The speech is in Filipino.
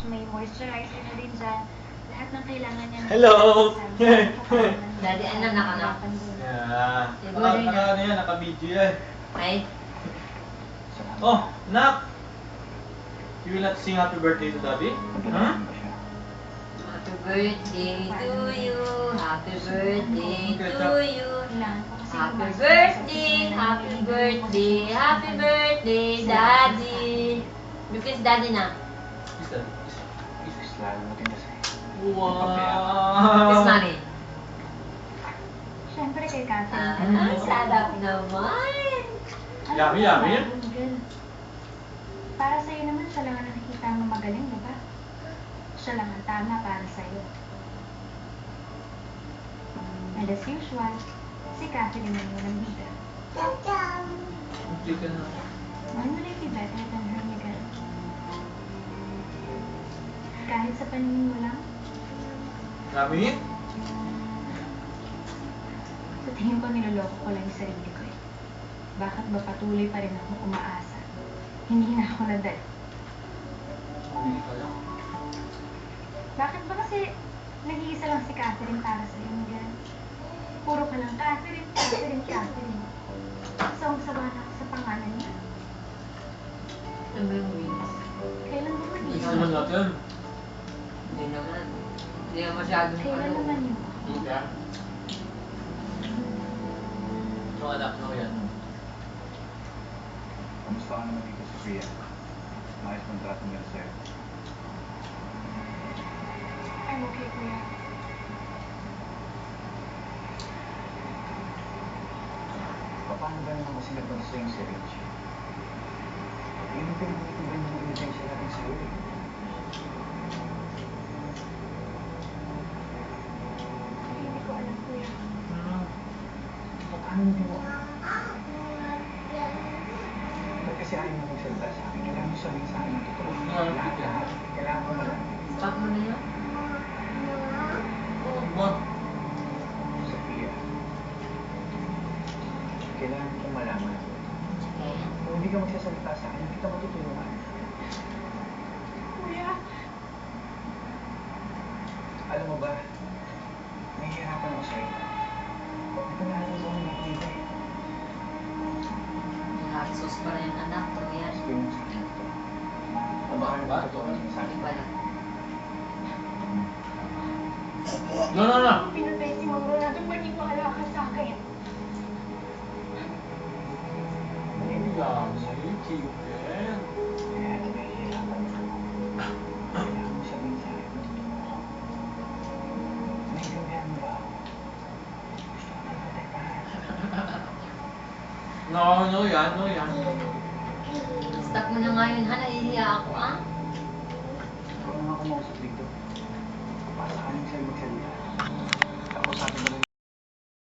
may moisturizer na rin dyan. Lahat ng kailangan niya. Hello! Daddy, ano, nakanak? Yeah. Siguro yun na. Ano yan, naka-video yan. Ay, Oh, Nak! You will not sing happy birthday to Daddy? Huh? happy birthday to you. Happy birthday to you. Happy birthday, happy birthday, happy birthday, Daddy. You kiss Daddy na. Is that? Islalamutin kasi. Wow! Kiss Mami. Siyempre kay Catherine. Ang sarap naman. Yummy, yummy. Para sa'yo naman, siya lang ang nakikita mo magaling, di ba? Siya lang ang tama para sa'yo. And as usual, si Catherine ang walang bida. Hindi ka na. One will be better than her, Miguel. Kahit sa paningin mo lang, Yummy? sa tingin ko niloloko ko lang yung sarili ko eh. Bakit ba patuloy pa rin ako umaasa? Hindi na ako nadal. Hindi ka lang. Bakit ba kasi nag-iisa lang si Catherine para sa iyo, Miguel? Puro ka lang Catherine, Catherine, Catherine. Sawang-sawa na ako sa pangalan niya. Ano ba yung wings? Kailan ba Gusto mag-iisa? naman natin. Hindi naman. Hindi naman masyadong Kailan naman yun? Hindi ka. So, anak mo yan. Kamusta ka naman dito, Sophia? Maayos mong trato nila sa'yo. I'm okay, kuya. Paano ba naman kasi nagpunta sa'yo si Richie? Yung pinag-iitibay mo yung lisensya natin sa'yo eh. Hindi ko alam, kuya. Paano hindi mo alam? Ba't kasi ayaw mo magsalita sa akin? Kailangan mo sabihin sa akin ang totoo. Lahat. Kailangan mo malaman. Stop mo na yun. Ba? Sophia, kailangan mo itong malaman. Kung hindi ka magsasalita sa akin, hindi kita matutulungan. Kuya! Alam mo ba, nahihirapan ako sa'yo. Ito na alam ko ang nakikita eh. Nakaksos pa rin anak. Ano yan? Gusto mo sa akin ito. Abangan mo ito ang Hindi sabi. pala. No, no, no! Pinatay si Ma'am Ronaldo, maniwala ka sa akin. Yummy, chicken. Kaya ito nahihirapan ako. Kailangan mo sabihin sa akin ang totoo. Naiintindihan mo ba ako? Gusto ko na protektahan. No, no yan, no yan. Stop mo na nga yun, ha? Nahihiya ako, ah. Ikaw na nga kumausap dito. Para sa kanin sa'yo magsalita.